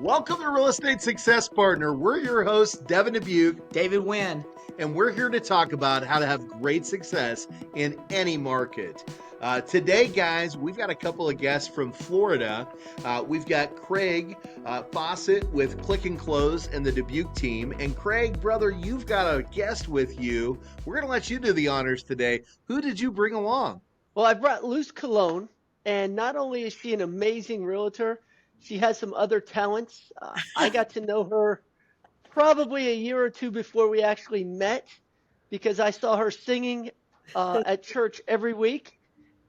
Welcome to Real Estate Success Partner. We're your hosts, Devin Dubuc, David Nguyen. and we're here to talk about how to have great success in any market. Today, guys, we've got a couple of guests from Florida. We've got Craig Fossett with Click and Close and the Dubuc team. And Craig, brother, you've got a guest with you. We're going to let you do the honors today. Who did you bring along? Well, I brought Luz Colon, and not only is she an amazing realtor, she has some other talents. I got to know her probably a year or two before we actually met because I saw her singing at church every week.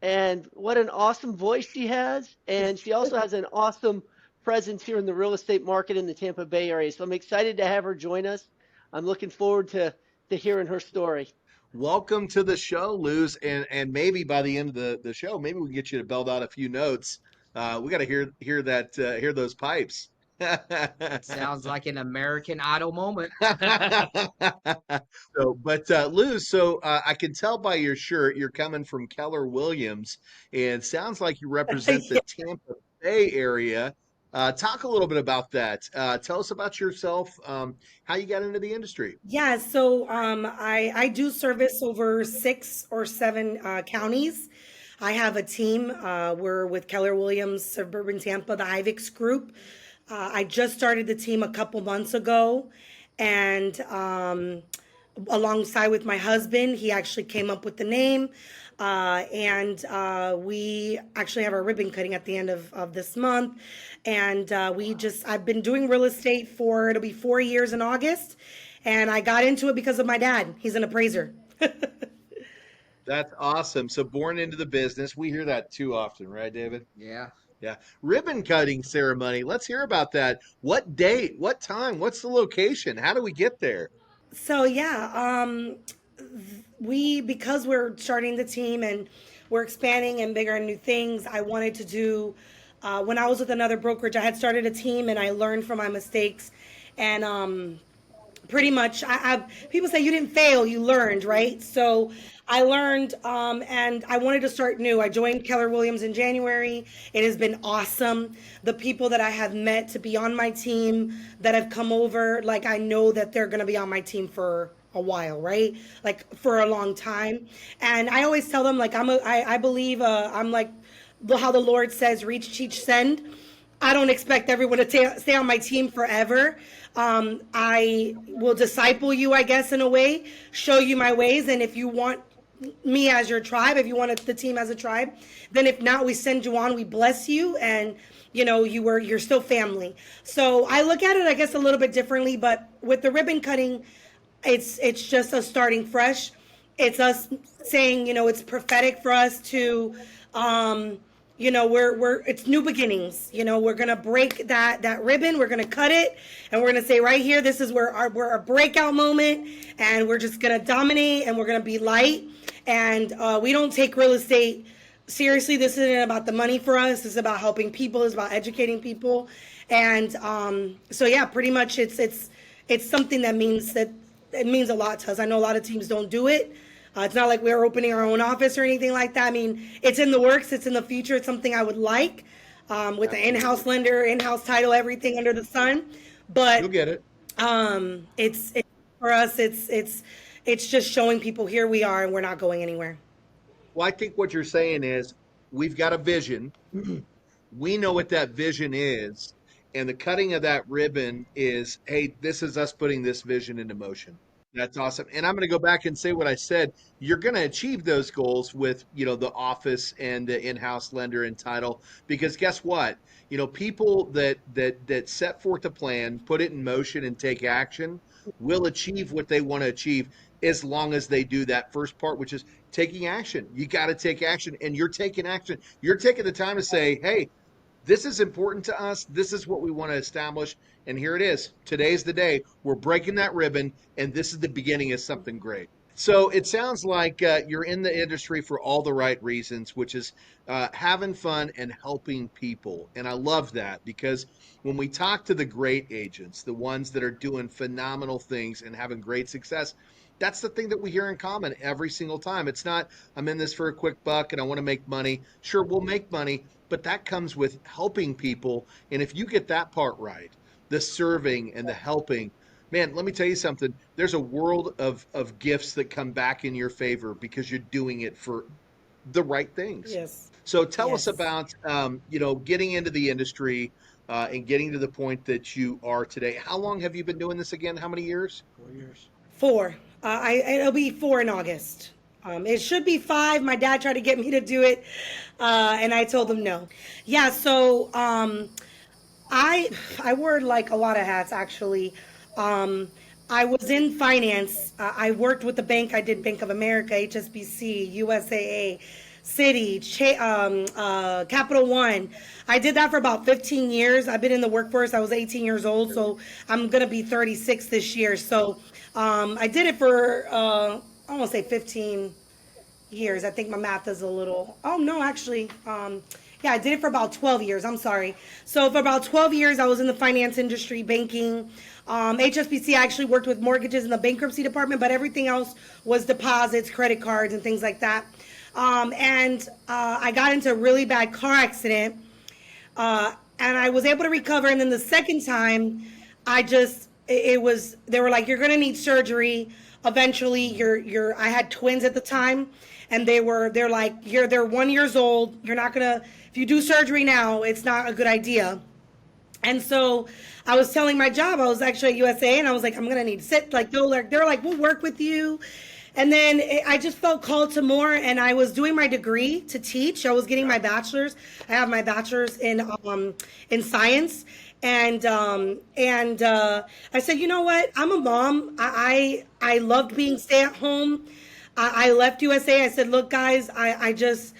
And what an awesome voice she has. And she also has an awesome presence here in the real estate market in the Tampa Bay area. So I'm excited to have her join us. I'm looking forward to hearing her story. Welcome to the show, Luz, and maybe by the end of the show, maybe we can get you to belt out a few notes. We got to hear those pipes. Sounds like an American Idol moment. Luz, I can tell by your shirt you're coming from Keller Williams, and sounds like you represent the Tampa Bay area. Talk a little bit about that. Tell us about yourself, how you got into the industry. Yeah, so I do service over 6 or 7 counties. I have a team. We're with Keller Williams, Suburban Tampa, the IVIX group. I just started the team a couple months ago, and alongside with my husband, he actually came up with the name. We actually have our ribbon cutting at the end of this month. And I've been doing real estate it'll be 4 years in August. And I got into it because of my dad. He's an appraiser. That's awesome. So born into the business. We hear that too often, right, David? Yeah. Yeah. Ribbon cutting ceremony. Let's hear about that. What date? What time? What's the location? How do we get there? So yeah, because we're starting the team and we're expanding and bigger and new things, I wanted to do. When I was with another brokerage, I had started a team and I learned from my mistakes. And pretty much, people say you didn't fail, you learned, right? So I learned, and I wanted to start new. I joined Keller Williams in January. It has been awesome. The people that I have met to be on my team that have come over, like I know that they're going to be on my team for a while, right? Like for a long time. And I always tell them, like I believe I'm like how the Lord says, reach, teach, send. I don't expect everyone to stay on my team forever. I will disciple you, I guess, in a way, show you my ways. And if you want me as your tribe, if you want the team as a tribe, then if not, we send you on, we bless you. And, you're still family. So I look at it, I guess, a little bit differently. But with the ribbon cutting, it's just us starting fresh. It's us saying, it's prophetic for us to, it's new beginnings. We're gonna break that ribbon. We're gonna cut it, and we're gonna say right here, this is where we're a breakout moment, and we're just gonna dominate, and we're gonna be light. And we don't take real estate seriously. This isn't about the money for us. This is about helping people. It's about educating people. And so yeah, pretty much it's something that means a lot to us. I know a lot of teams don't do it. It's not like we're opening our own office or anything like that. I mean, it's in the works. It's in the future. It's something I would like with the in-house lender, in-house title, everything under the sun. But you'll get it. It's for us. It's just showing people here we are and we're not going anywhere. Well, I think what you're saying is we've got a vision. We know what that vision is. And the cutting of that ribbon is, hey, this is us putting this vision into motion. That's awesome. And I'm going to go back and say what I said. You're going to achieve those goals with, the office and the in-house lender and title, because guess what? People that set forth a plan, put it in motion and take action will achieve what they want to achieve as long as they do that first part, which is taking action. You got to take action, and you're taking action. You're taking the time to say, hey, this is important to us. This is what we want to establish. And here it is. Today's the day. We're breaking that ribbon, and this is the beginning of something great. So it sounds like you're in the industry for all the right reasons, which is having fun and helping people. And I love that, because when we talk to the great agents, the ones that are doing phenomenal things and having great success, that's the thing that we hear in common every single time. It's not, I'm in this for a quick buck and I want to make money. Sure, we'll make money, but that comes with helping people. And if you get that part right, the serving and the helping. Man, let me tell you something. There's a world of gifts that come back in your favor because you're doing it for the right things. Yes. So tell us Yes. about, getting into the industry and getting to the point that you are today. How long have you been doing this again? How many years? 4 years. 4. It'll be 4 in August. It should be 5. My dad tried to get me to do it, and I told him no. Yeah. So I I wore like a lot of hats actually. Um, I was in finance. I worked with the bank. I did Bank of America, HSBC, USAA, Citi, Capital One. I did that for about 15 years. I've been in the workforce. I was 18 years old, so I'm gonna be 36 this year. So I did it for I won't say 15 years. I think my math is a little. Oh no, actually, yeah, I did it for about 12 years. I'm sorry. So for about 12 years, I was in the finance industry, banking. HSBC, I actually worked with mortgages in the bankruptcy department, but everything else was deposits, credit cards, and things like that. And I got into a really bad car accident, and I was able to recover. And then the second time, it was, they were like, you're gonna need surgery eventually. I had twins at the time, and they're like, they're 1 years old. You're not gonna, if you do surgery now, it's not a good idea. And so I was telling my job, I was actually at USA, and I was like, I'm gonna need to sit. Like they're like, we'll work with you. And then I just felt called to more, and I was doing my degree to teach. I was getting my bachelor's. I have my bachelor's in science, and I said, you know what? I'm a mom. I loved being stay at home. I left USA. I said, look, guys, I just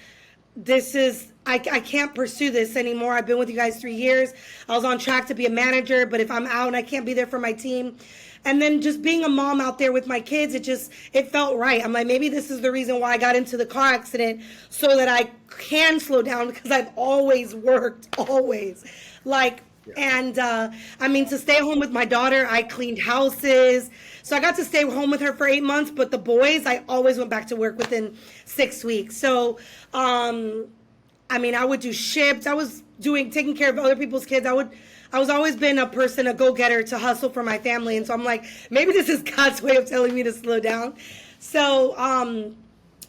this is I can't pursue this anymore. I've been with you guys 3 years. I was on track to be a manager, but if I'm out and I can't be there for my team, and then just being a mom out there with my kids, it felt right. I'm like, maybe this is the reason why I got into the car accident, so that I can slow down, because I've always worked, always. Like, and I mean, to stay home with my daughter, I cleaned houses. So I got to stay home with her for 8 months, but the boys, I always went back to work within 6 weeks. So, I mean, I would do shifts. I was taking care of other people's kids. I was always been a person, a go-getter, to hustle for my family. And so I'm like, maybe this is God's way of telling me to slow down. So,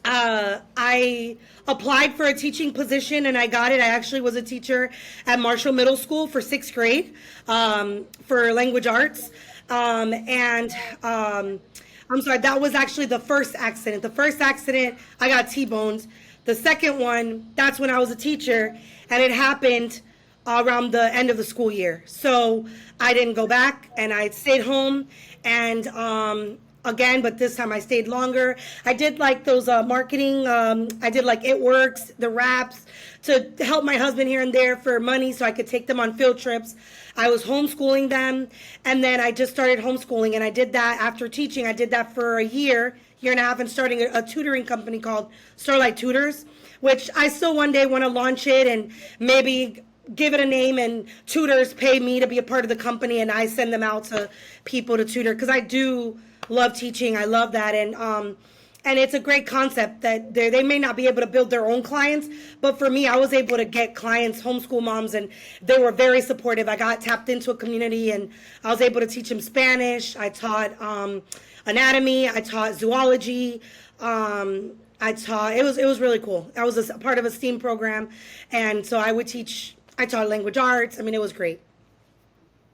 I applied for a teaching position, and I got it. I actually was a teacher at Marshall Middle School for 6th grade, for language arts. I'm sorry, that was actually the first accident. The first accident, I got T-boned. The second one, that's when I was a teacher, and it happened around the end of the school year. So I didn't go back, and I stayed home, and again, but this time I stayed longer. I did like those marketing, I did like It Works, the wraps, to help my husband here and there for money so I could take them on field trips. I was homeschooling them, and then I just started homeschooling, and I did that after teaching. I did that for a year and a half, and starting a tutoring company called Starlight Tutors, which I still one day want to launch it and maybe give it a name, and tutors pay me to be a part of the company, and I send them out to people to tutor, because I do love teaching. I love that. And it's a great concept that they may not be able to build their own clients, but for me, I was able to get clients, homeschool moms, and they were very supportive. I got tapped into a community, and I was able to teach them Spanish. I taught anatomy. I taught zoology. It was really cool. I was a part of a STEAM program, and so I taught language arts. I mean, it was great.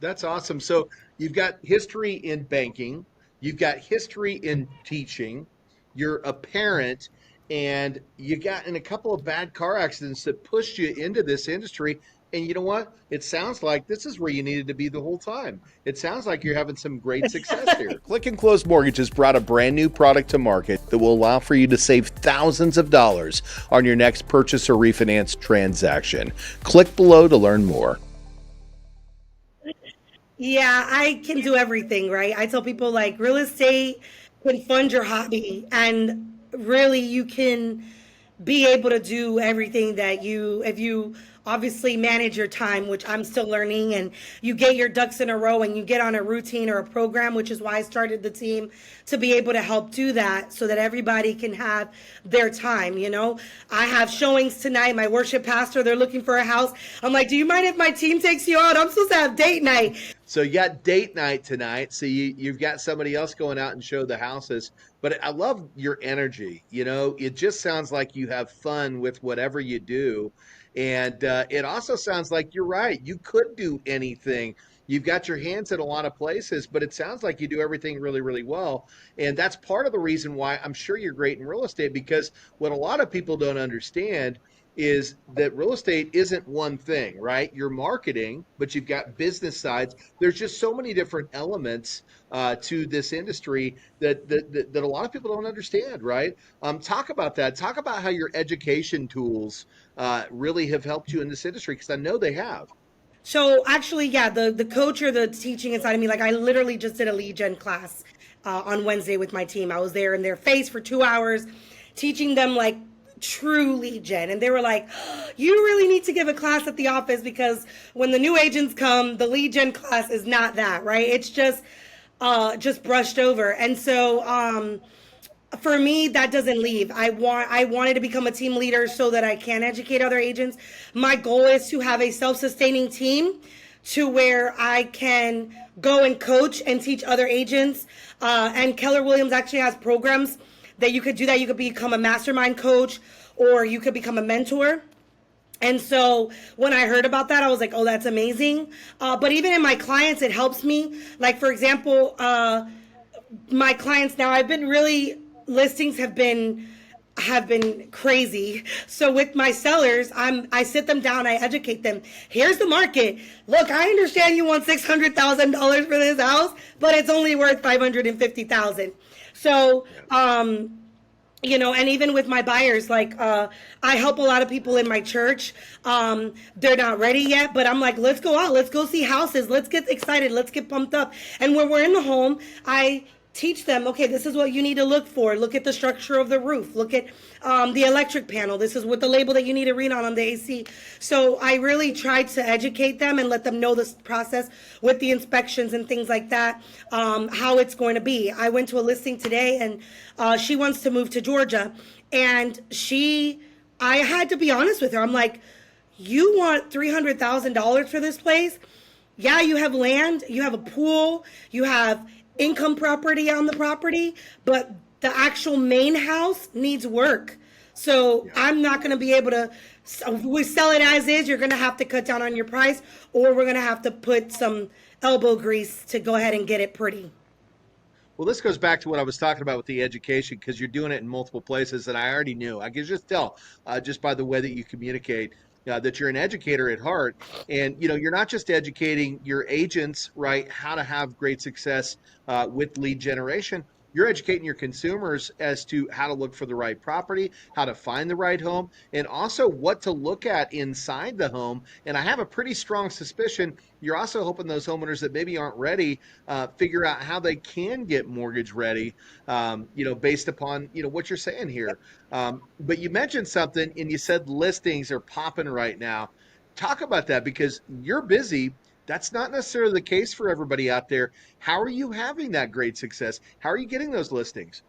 That's awesome. So you've got history in banking, you've got history in teaching, you're a parent, and you got in a couple of bad car accidents that pushed you into this industry. And you know what? It sounds like this is where you needed to be the whole time. It sounds like you're having some great success here. Click and Close Mortgages brought a brand new product to market that will allow for you to save thousands of dollars on your next purchase or refinance transaction. Click below to learn more. Yeah, I can do everything, right? I tell people, like, real estate can fund your hobby, and really you can be able to do everything that if you obviously manage your time, which I'm still learning, and you get your ducks in a row and you get on a routine or a program, which is why I started the team, to be able to help do that so that everybody can have their time. I have showings tonight. My worship pastor, they're looking for a house. I'm like, do you mind if my team takes you out? I'm supposed to have date night. So you got date night tonight. So you've got somebody else going out and show the houses. But I love your energy. You know, it just sounds like you have fun with whatever you do. And it also sounds like you're right. You could do anything. You've got your hands in a lot of places, but it sounds like you do everything really, really well. And that's part of the reason why I'm sure you're great in real estate, because what a lot of people don't understand is that real estate isn't one thing, right? You're marketing, but you've got business sides. There's just so many different elements to this industry that a lot of people don't understand, right? Talk about that. Talk about how your education tools really have helped you in this industry, because I know they have. So actually, yeah, the coach or the teaching inside of me, like I literally just did a lead gen class on Wednesday with my team. I was there in their face for 2 hours, teaching them like true lead gen, and they were like, "You really need to give a class at the office, because when the new agents come, the lead gen class is not that, right? It's just brushed over." And so for me, that doesn't leave. I wanted to become a team leader so that I can educate other agents. My goal is to have a self-sustaining team to where I can go and coach and teach other agents. And Keller Williams actually has programs that you could do that. You could become a mastermind coach, or you could become a mentor. And so when I heard about that, I was like, oh, that's amazing. But even in my clients, it helps me. Like, for example, my clients now, listings have been crazy. So with my sellers, I sit them down, I educate them. Here's the market. Look, I understand you want $600,000 for this house, but it's only worth $550,000. So, and even with my buyers, like, I help a lot of people in my church. They're not ready yet, but I'm like, let's go out, let's go see houses, let's get excited, let's get pumped up. And when we're in the home, I teach them, okay, this is what you need to look for. Look at the structure of the roof. Look at the electric panel. This is what the label that you need to read on the AC. So I really tried to educate them and let them know this process with the inspections and things like that, how it's going to be. I went to a listing today, and she wants to move to Georgia. And I had to be honest with her. I'm like, you want $300,000 for this place? Yeah, you have land, you have a pool, you have income property on the property, but the actual main house needs work. So I'm not going to be able to, we sell it as is. You're going to have to cut down on your price, or we're going to have to put some elbow grease to go ahead and get it pretty. Well, this goes back to what I was talking about with the education, because you're doing it in multiple places, and I already knew. I could just tell just by the way that you communicate that you're an educator at heart. And, you're not just educating your agents, right, how to have great success with lead generation. You're educating your consumers as to how to look for the right property, how to find the right home, and also what to look at inside the home. And I have a pretty strong suspicion you're also hoping those homeowners that maybe aren't ready figure out how they can get mortgage ready, based upon, what you're saying here. But you mentioned something, and you said listings are popping right now. Talk about that, because you're busy. That's not necessarily the case for everybody out there. How are you having that great success? How are you getting those listings?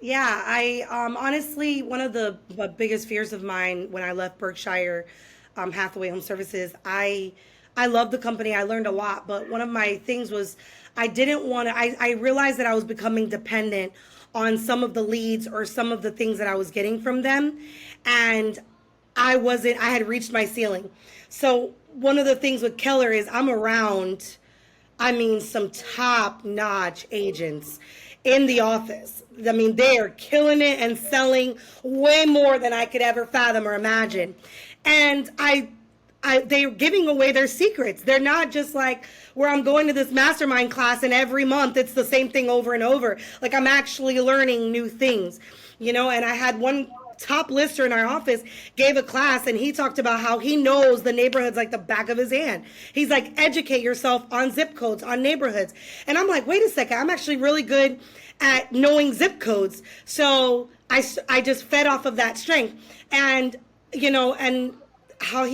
Yeah, I honestly, one of the biggest fears of mine when I left Berkshire Hathaway Home Services, I love the company. I learned a lot, but one of my things was I didn't want to. I realized that I was becoming dependent on some of the leads or some of the things that I was getting from them, and I wasn't. I had reached my ceiling. So one of the things with Keller is I'm around, I mean, some top-notch agents in the office. I mean, they are killing it and selling way more than I could ever fathom or imagine. And they're giving away their secrets. They're not just like where I'm going to this mastermind class and every month it's the same thing over and over. Like, I'm actually learning new things, and I had one top lister in our office gave a class, and he talked about how he knows the neighborhoods like the back of his hand. He's like, educate yourself on zip codes, on neighborhoods. And I'm like, wait a second, I'm actually really good at knowing zip codes. So I just fed off of that strength. And, and how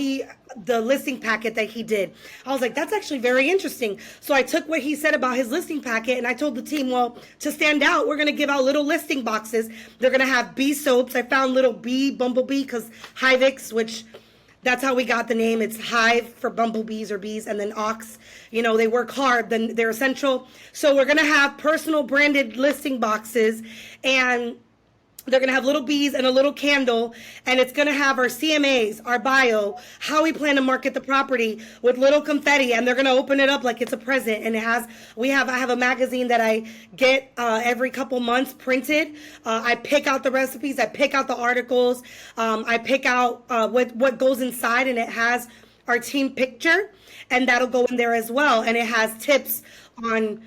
the listing packet that he did, I was like, that's actually very interesting. So I took what he said about his listing packet, and I told the team, well, to stand out, we're going to give out little listing boxes. They're going to have bee soaps. I found little bee, bumblebee, because Hivix, which That's how we got the name. It's hive for bumblebees or bees, and then ox, they work hard, then they're essential. So we're going to have personal branded listing boxes, and they're going to have little bees and a little candle, and it's going to have our CMAs, our bio, how we plan to market the property with little confetti, and they're going to open it up like it's a present. And I have a magazine that I get every couple months printed. I pick out the recipes, I pick out the articles, I pick out what goes inside, and it has our team picture, and that'll go in there as well. And it has tips on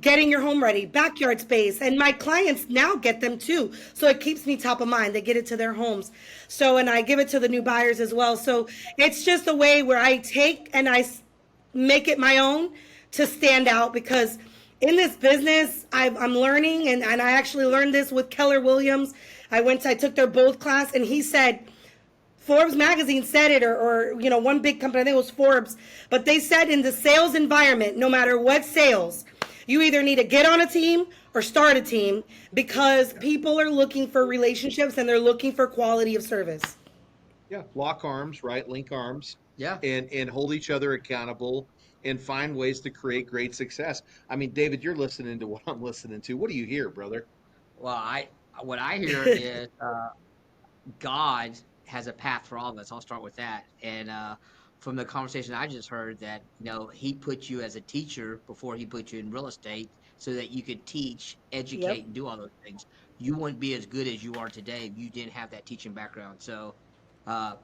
getting your home ready, backyard space, and my clients now get them too. So it keeps me top of mind. They get it to their homes. So, and I give it to the new buyers as well. So it's just a way where I take and I make it my own to stand out, because in this business, I'm learning, and I actually learned this with Keller Williams. I took their Bold class, and he said, Forbes magazine said it, or one big company, I think it was Forbes, but they said in the sales environment, no matter what sales, you either need to get on a team or start a team, because people are looking for relationships and they're looking for quality of service. Yeah, lock arms, right? Link arms. Yeah. And hold each other accountable and find ways to create great success. I mean, David, you're listening to what I'm listening to. What do you hear, brother? Well, what I hear is God has a path for all of us. I'll start with that. And from the conversation I just heard, that he put you as a teacher before he put you in real estate, so that you could teach, educate, Yep. and do all those things. You wouldn't be as good as you are today if you didn't have that teaching background. So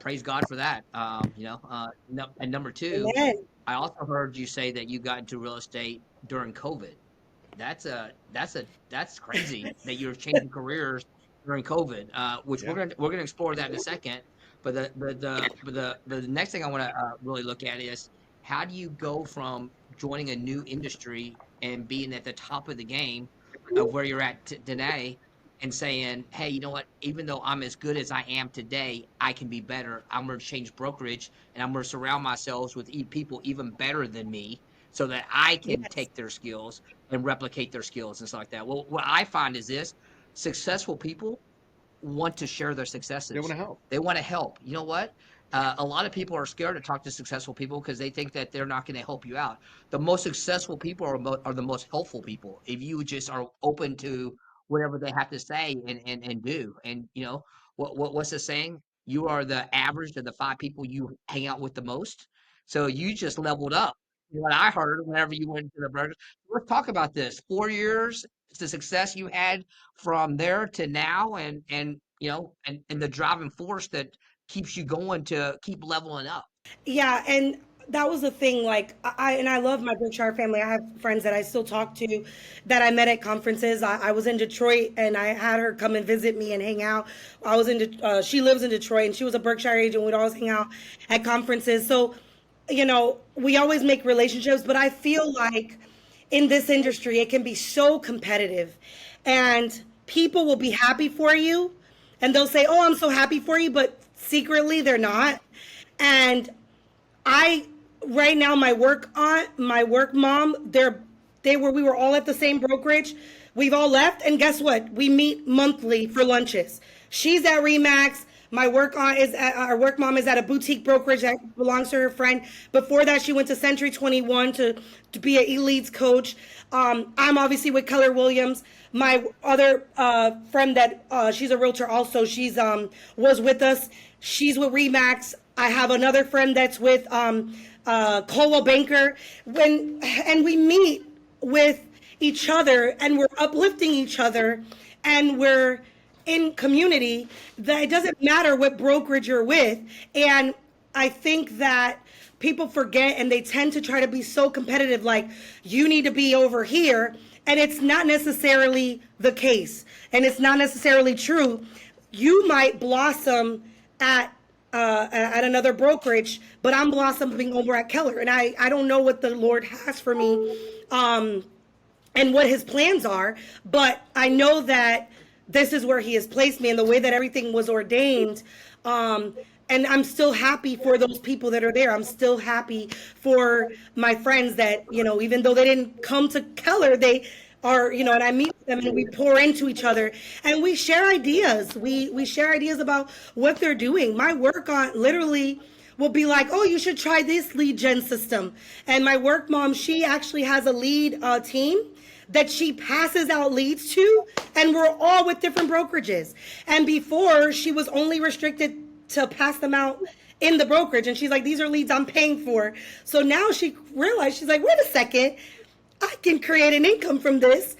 praise God for that. And number two, Amen. I also heard you say that you got into real estate during COVID. That's crazy that you're changing careers during COVID, which Yeah. we're gonna explore that in a second. But the next thing I want to really look at is, how do you go from joining a new industry and being at the top of the game of where you're at today, and saying, hey, you know what? Even though I'm as good as I am today, I can be better. I'm going to change brokerage, and I'm going to surround myself with people even better than me, so that I can Yes. take their skills and replicate their skills and stuff like that. Well, what I find is this: successful people want to share their successes. They want to help. They want to help. You know what? A lot of people are scared to talk to successful people because they think that they're not going to help you out. The most successful people are the most helpful people. If you just are open to whatever they have to say and do. And what's the saying? You are the average of the 5 people you hang out with the most. So you just leveled up. What I heard whenever you went to the burger. Let's talk about this. 4 years, the success you had from there to now, and the driving force that keeps you going to keep leveling up. Yeah, and that was the thing. Like I love my Berkshire family. I have friends that I still talk to, that I met at conferences. I was in Detroit, and I had her come and visit me and hang out. She lives in Detroit, and she was a Berkshire agent. We'd always hang out at conferences. So, we always make relationships. But I feel like in this industry, it can be so competitive, and people will be happy for you, and they'll say, "Oh, I'm so happy for you," but secretly they're not. And I right now, my work mom, we were all at the same brokerage. We've all left, and guess what? We meet monthly for lunches. She's at Remax. Our work mom is at a boutique brokerage that belongs to her friend. Before that, she went to Century 21 to be an elites coach. I'm obviously with Keller Williams. My other friend that she's a realtor also. She's was with us. She's with Remax. I have another friend that's with Coldwell Banker. And we meet with each other, and we're uplifting each other, and we're in community. That it doesn't matter what brokerage you're with. And I think that people forget, and they tend to try to be so competitive, like you need to be over here, and it's not necessarily the case, and it's not necessarily true. You might blossom at another brokerage, but I'm blossoming over at Keller, and I don't know what the Lord has for me, and what his plans are, but I know that this is where he has placed me, and the way that everything was ordained. And I'm still happy for those people that are there. I'm still happy for my friends that, even though they didn't come to Keller, they are, and I meet them, and we pour into each other, and we share ideas. We share ideas about what they're doing. My work on literally will be like, oh, you should try this lead gen system. And my work mom, she actually has a lead team that she passes out leads to, and we're all with different brokerages. And before, she was only restricted to pass them out in the brokerage. And she's like, these are leads I'm paying for. So now she realized, she's like, wait a second, I can create an income from this.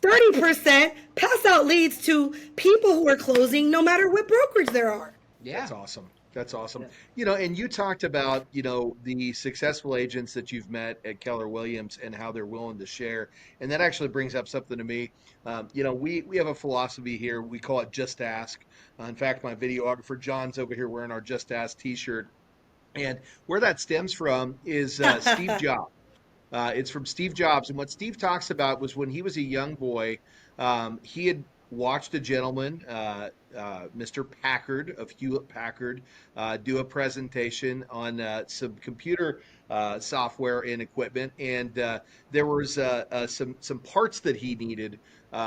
30% pass out leads to people who are closing no matter what brokerage there are. Yeah. That's awesome. That's awesome. Yeah. And you talked about, the successful agents that you've met at Keller Williams and how they're willing to share. And that actually brings up something to me. We have a philosophy here. We call it just ask. In fact, my videographer John's over here wearing our just ask t-shirt. And where that stems from is Steve Jobs. It's from Steve Jobs. And what Steve talks about was when he was a young boy, he had watched a gentleman, Mr. Packard of Hewlett Packard, do a presentation on some computer software and equipment. And there was some parts that he needed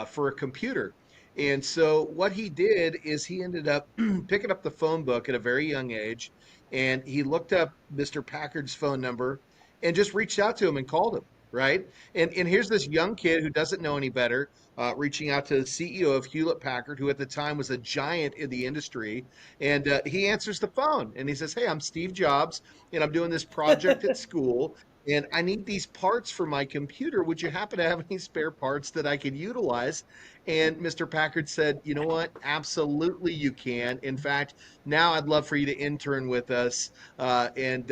for a computer. And so what he did is he ended up picking up the phone book at a very young age, and he looked up Mr. Packard's phone number and just reached out to him and called him, right? And here's this young kid who doesn't know any better, reaching out to the CEO of Hewlett Packard, who at the time was a giant in the industry. And he answers the phone and he says, hey, I'm Steve Jobs, and I'm doing this project at school, and I need these parts for my computer. Would you happen to have any spare parts that I could utilize? And Mr. Packard said, you know what? Absolutely, you can. In fact, now I'd love for you to intern with us. And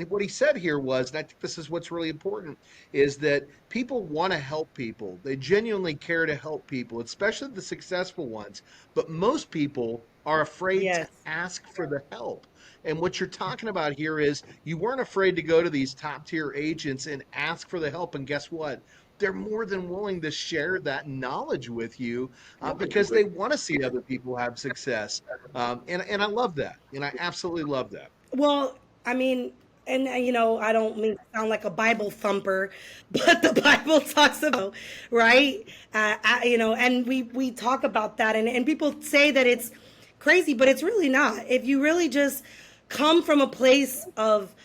what he said here was, and I think this is what's really important, is that people want to help people. They genuinely care to help people, especially the successful ones. But most people are afraid Yes. to ask for the help. And what you're talking about here is you weren't afraid to go to these top tier agents and ask for the help. And guess what? They're more than willing to share that knowledge with you because they want to see other people have success. And I love that. And I absolutely love that. Well, I mean, and I don't mean to sound like a Bible thumper, but the Bible talks about, right? And we talk about that, and people say that it's crazy, but it's really not. If you really just come from a place of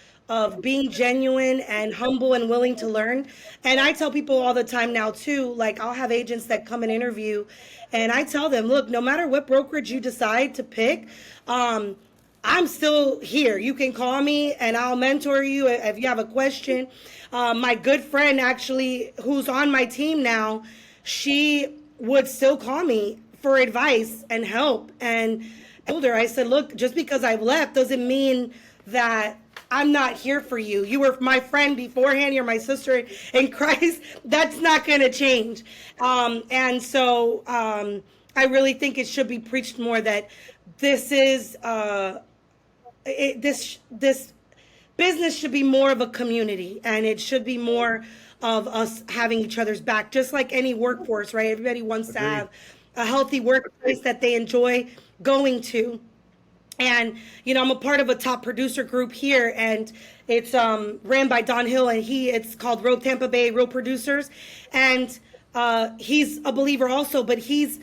being genuine and humble and willing to learn. And I tell people all the time now too, like I'll have agents that come and interview, and I tell them, look, no matter what brokerage you decide to pick, I'm still here. You can call me and I'll mentor you if you have a question. My good friend actually, who's on my team now, she would still call me for advice and help. And I told her, I said, look, just because I've left doesn't mean that I'm not here for you. You were my friend beforehand. You're my sister in Christ. That's not going to change. And so I really think it should be preached more that this is this business should be more of a community, and it should be more of us having each other's back, just like any workforce, right? Everybody wants to have a healthy workplace that they enjoy going to. And I'm a part of a top producer group here, and it's ran by Don Hill, and it's called Real Tampa Bay Real Producers, and he's a believer also, but he's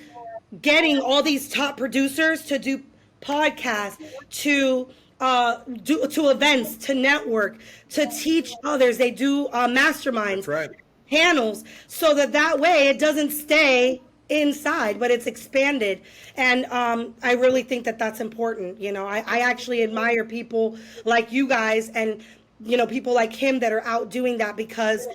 getting all these top producers to do podcasts, to events, to network, to teach others. They do masterminds, Right. panels, so that way it doesn't stay inside, but it's expanded. And I really think that that's important. I actually admire people like you guys and people like him that are out doing that, because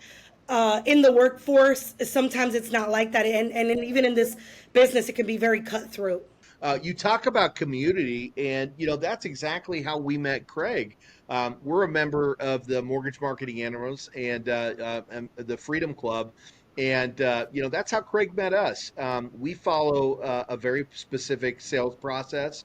in the workforce sometimes it's not like that, and even in this business it can be very cutthroat. You talk about community, and that's exactly how we met Craig. We're a member of the Mortgage Marketing Animals and the Freedom Club, and that's how Craig met us. We follow a very specific sales process.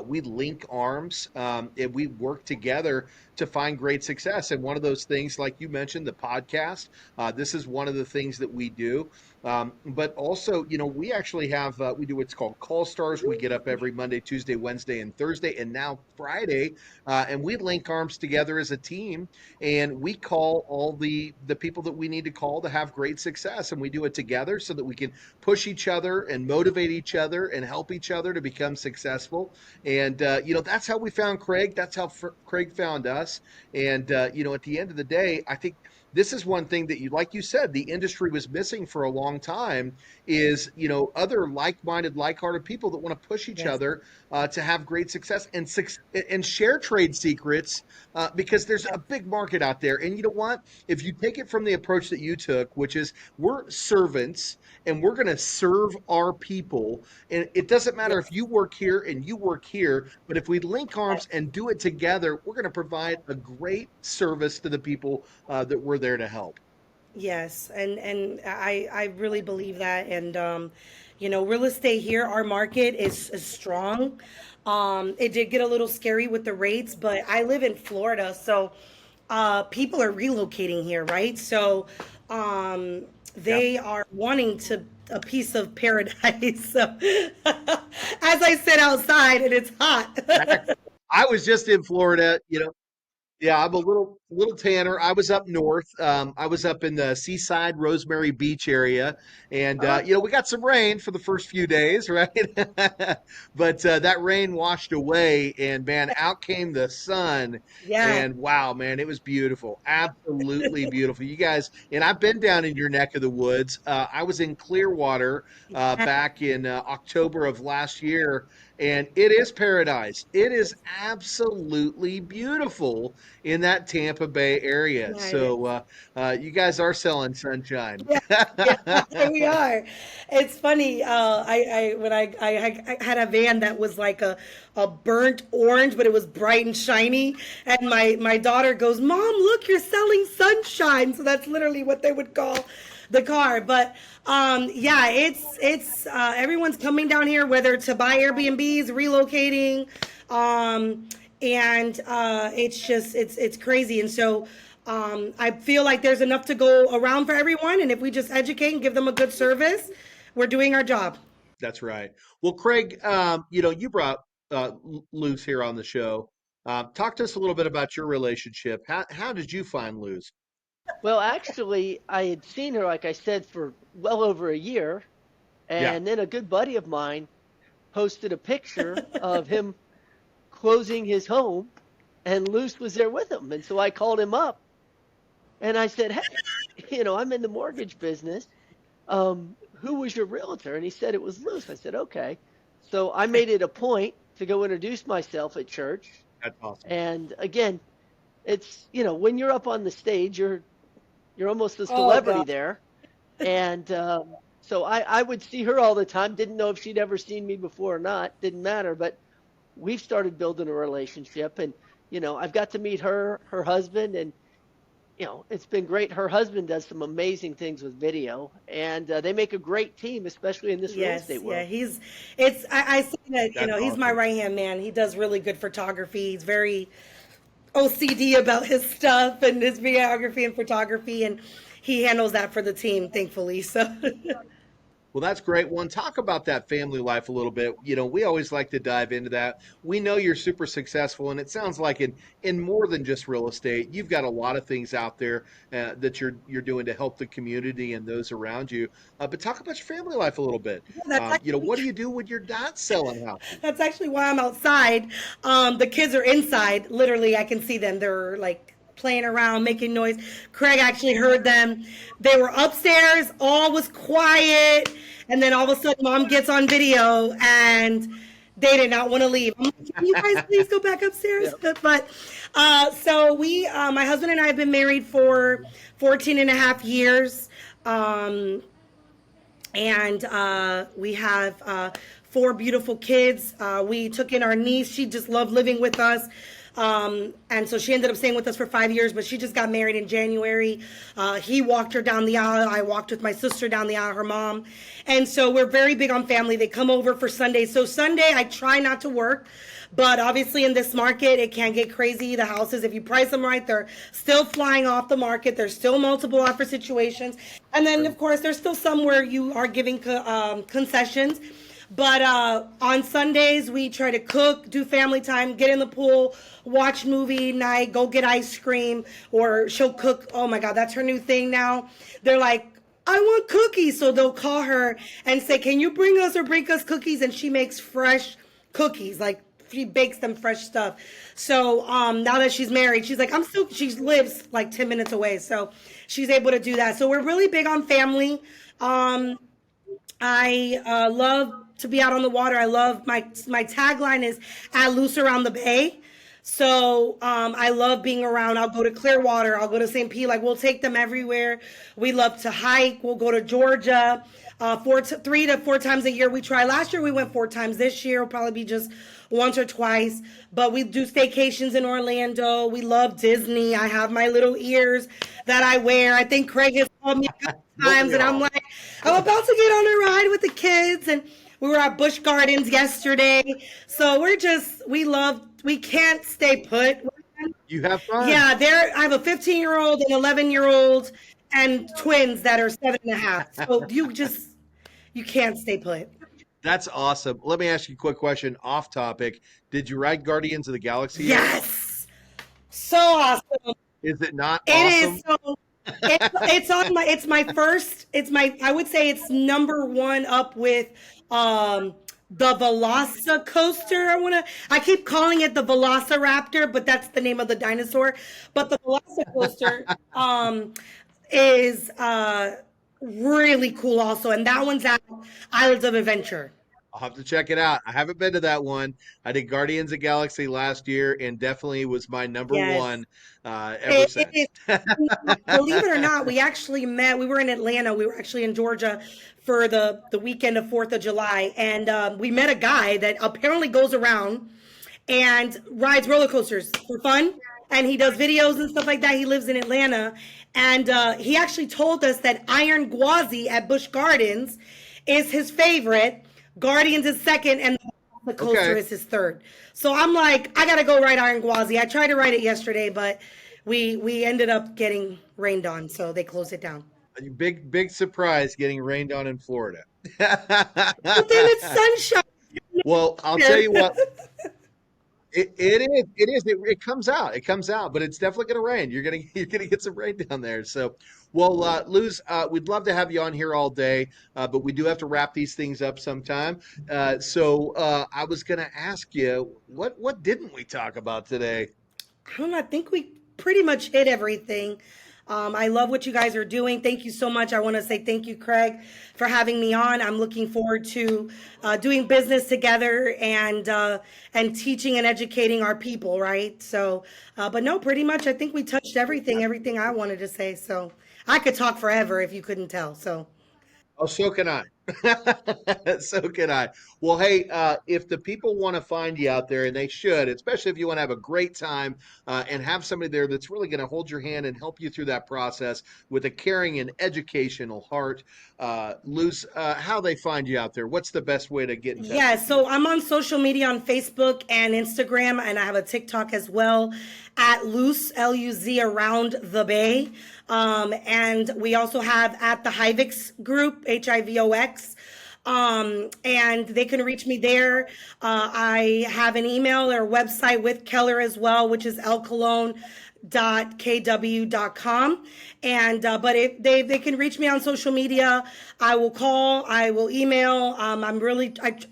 We link arms, and we work together to find great success. And one of those things, like you mentioned, the podcast, this is one of the things that we do. But also, we actually have, we do what's called Call Stars. We get up every Monday, Tuesday, Wednesday, and Thursday, and now Friday. And we link arms together as a team, and we call all the people that we need to call to have great success. And we do it together so that we can push each other and motivate each other and help each other to become successful. And, that's how we found Craig. That's how Craig found us. And, at the end of the day, I think this is one thing that like you said, the industry was missing for a long time is, other like-minded, like-hearted people that want to push each Yes. other to have great success and share trade secrets because there's a big market out there. And you know what? If you take it from the approach that you took, which is we're servants and we're going to serve our people. And it doesn't matter if you work here and you work here, but if we link arms and do it together, we're going to provide a great service to the people that we're there to help. Yes, and I really believe that. And real estate here, our market is strong. It did get a little scary with the rates, but I live in Florida, so people are relocating here, right? So Yep. they are wanting to a piece of paradise. So as I sit outside and it's hot. I was just in Florida, Yeah, I'm a little tanner. I was up north. I was up in the Seaside, Rosemary Beach area, and Oh, we got some rain for the first few days, right? But that rain washed away, and man, out came the sun, Yeah. and wow, man, it was beautiful, absolutely beautiful. You guys, and I've been down in your neck of the woods. I was in Clearwater back in October of last year, and it is paradise. It is absolutely beautiful in that Tampa Bay area. Yeah, it So is. you guys are selling sunshine. Yeah, yeah, we are. It's funny. I when I had a van that was like a burnt orange, but it was bright and shiny. And my daughter goes, "Mom, look, you're selling sunshine." So that's literally what they would call the car. But yeah, it's everyone's coming down here, whether to buy Airbnbs, relocating, and it's crazy. And so. I feel like there's enough to go around for everyone, and if we just educate and give them a good service, we're doing our job. That's right. Well, Craig, you brought Luz here on the show. Talk to us a little bit about your relationship. How did you find Luz? well, actually, I had seen her, like I said, for well over a year. Yeah, And then a good buddy of mine posted a picture of him closing his home, and Luce was there with him. And so I called him up and I said, "Hey, I'm in the mortgage business. Who was your realtor?" And he said it was Luce. I said, "Okay." So I made it a point to go introduce myself at church. that's awesome. And again, it's, when you're up on the stage, you're almost a Oh celebrity God. there. And so I would see her all the time. Didn't know if she'd ever seen me before or not. Didn't matter. But we've started building a relationship. And, I've got to meet her husband. And, it's been great. Her husband does some amazing things with video. And they make a great team, especially in this real Yes, estate yeah, world. I say that, That's he's my awesome. right hand man. He does really good photography. He's very OCD about his stuff and his videography and photography, and he handles that for the team, thankfully. So, Well, that's great. One, talk about that family life a little bit. We always like to dive into that. We know you're super successful, and it sounds like in more than just real estate, you've got a lot of things out there that you're doing to help the community and those around you. But talk about your family life a little bit. that's What do actually you do when you're not selling houses? that's actually why I'm outside. The kids are inside. Literally, I can see them. They're like playing around, making noise. Craig actually heard them. They were upstairs. All was quiet, and then all of a sudden, Mom gets on video, and they did not want to leave. I'm like, "Can you guys please go back upstairs?" Yeah. But so my husband and I have been married for 14 and a half years. And we have four beautiful kids. We took in our niece. She just loved living with us. And so she ended up staying with us for 5 years, but she just got married in January. He walked her down the aisle. I walked with my sister down the aisle, her mom. And so we're very big on family. They come over for Sunday. So Sunday, I try not to work, But obviously in this market, it can get crazy. The houses, if you price them right, they're still flying off the market. There's still multiple offer situations. And then, of course, there's still some where you are giving concessions. But on Sundays, we try to cook, do family time, get in the pool, watch movie night, go get ice cream, or she'll cook. Oh my God, that's her new thing now. They're like, I want cookies. So they'll call her and say, can you bring us cookies? And she makes fresh cookies. Like she bakes them fresh stuff. So now that she's married, she's like, she lives like 10 minutes away. So she's able to do that. So we're really big on family. I love to be out on the water. I love my tagline is at Loose Around the Bay. So I love being around. I'll go to Clearwater. I'll go to St. Pete. Like we'll take them everywhere. We love to hike. We'll go to Georgia 3 to 4 times a year. We try. Last year we went 4 times. This year will probably be just once or twice. But we do staycations in Orlando. We love Disney. I have my little ears that I wear. I think Craig has called me a couple times, and I'm like, I'm about to get on a ride with the kids, and we were at Busch Gardens yesterday. So we can't stay put. You have fun. Yeah, I have a 15-year-old, an 11-year-old, and twins that are 7.5. So you can't stay put. That's awesome. Let me ask you a quick question off topic. Did you ride Guardians of the Galaxy yet? Yes. So awesome. Is it not It awesome? is so I would say it's number 1 up with the Velocicoaster. I keep calling it the Velociraptor, but that's the name of the dinosaur. But the Velocicoaster is really cool also, and that one's at Islands of Adventure. I'll have to check it out. I haven't been to that one. I did Guardians of the Galaxy last year and definitely was my number Yes. 1 ever since. Believe it or not, we actually met. We were in Atlanta. We were actually in Georgia for the weekend of 4th of July. And we met a guy that apparently goes around and rides roller coasters for fun. And he does videos and stuff like that. He lives in Atlanta. And he actually told us that Iron Gwazi at Busch Gardens is his favorite. Guardians is second, and the coaster is his third. So I'm like, I gotta go ride Iron Gwazi. I tried to ride it yesterday, but we ended up getting rained on, so they closed it down. Big surprise getting rained on in Florida. But then it's sunshine. Well, I'll tell you what. It is. It comes out. It comes out, but it's definitely going to rain. You're gonna get some rain down there. So, well, Luz, we'd love to have you on here all day, but we do have to wrap these things up sometime. So, I was going to ask you, what didn't we talk about today? I don't know. I think we pretty much hit everything. I love what you guys are doing. Thank you so much. I want to say thank you, Craig, for having me on. I'm looking forward to doing business together and teaching and educating our people, right? So, but no, pretty much I think we touched everything I wanted to say. So I could talk forever if you couldn't tell. So. Oh, so can I. So can I. Well, hey, if the people want to find you out there, and they should, especially if you want to have a great time and have somebody there that's really going to hold your hand and help you through that process with a caring and educational heart, Luz, how they find you out there? What's the best way to get in touch? Yeah, so I'm on social media on Facebook and Instagram, and I have a TikTok as well at Luz, Luz, Around the Bay. And we also have at the Hivix group, HIVOX. And they can reach me there. I have an email or website with Keller as well, which is lcolon.kw.com. And but if they can reach me on social media, I will call, I will email. I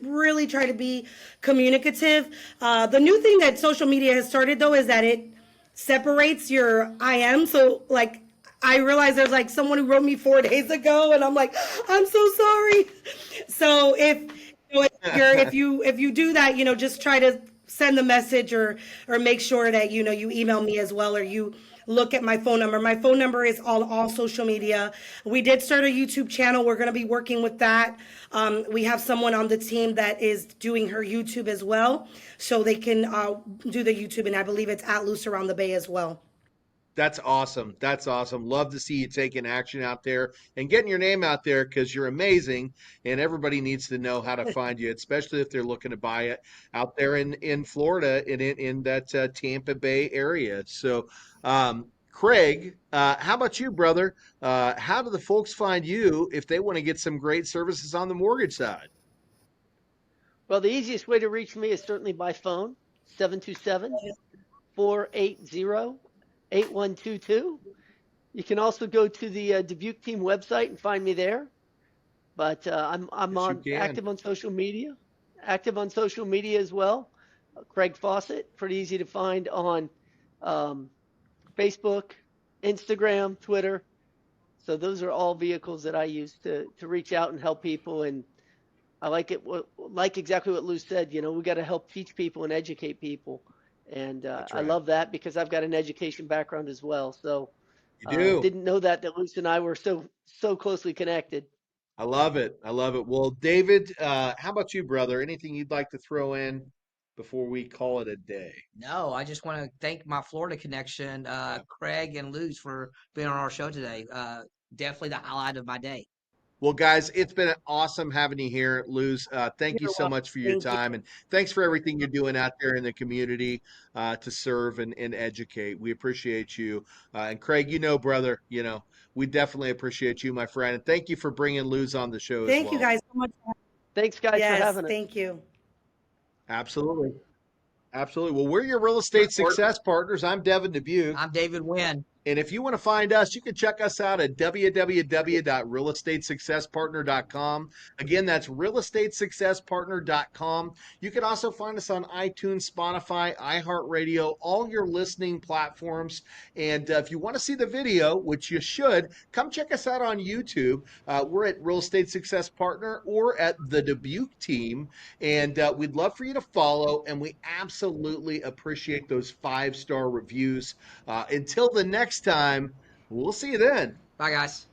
really try to be communicative. The new thing that social media has started though is that it separates your IM. So like I realized there's like someone who wrote me 4 days ago, and I'm like, I'm so sorry. So if you do that, just try to send the message or make sure that you email me as well, or you look at my phone number. My phone number is on all social media. We did start a YouTube channel. We're going to be working with that. We have someone on the team that is doing her YouTube as well, so they can do the YouTube, and I believe it's at Loose Around the Bay as well. That's awesome. That's awesome. Love to see you taking action out there and getting your name out there because you're amazing, and everybody needs to know how to find you, especially if they're looking to buy it out there in Florida in that Tampa Bay area. So, Craig, how about you, brother? How do the folks find you if they want to get some great services on the mortgage side? Well, the easiest way to reach me is certainly by phone, 727-480-8122. You can also go to the Dubuc team website and find me there. But I'm Yes, you on can. active on social media as well. Craig Fossett, pretty easy to find on um, Facebook, Instagram, Twitter. So those are all vehicles that I use to reach out and help people. And I like exactly what Lou said. You know, we got to help teach people and educate people. And That's I right. love that because I've got an education background as well. So You do. didn't know that Luce and I were so closely connected. I love it. I love it. Well, David, how about you, brother? Anything you'd like to throw in before we call it a day? No, I just want to thank my Florida connection, Yeah. Craig and Luz, for being on our show today. Definitely the highlight of my day. Well, guys, it's been awesome having you here, Luz. Thank you You're so welcome. much for your Thank you. time, and thanks for everything you're doing out there in the community to serve and educate. We appreciate you. And Craig, brother, we definitely appreciate you, my friend. And thank you for bringing Luz on the show as Thank you well. guys so much. Thanks, guys, for Yes, having us. thank you. Absolutely. Absolutely. Well, we're your real estate success partners. I'm Devin Dubuc. I'm David Nguyen. And if you want to find us, you can check us out at www.realestatesuccesspartner.com. Again, that's realestatesuccesspartner.com. You can also find us on iTunes, Spotify, iHeartRadio, all your listening platforms. And if you want to see the video, which you should, come check us out on YouTube. We're at Real Estate Success Partner or at the Dubuc team. And we'd love for you to follow. And we absolutely appreciate those 5-star reviews. Until the next time, we'll see you then. Bye, guys.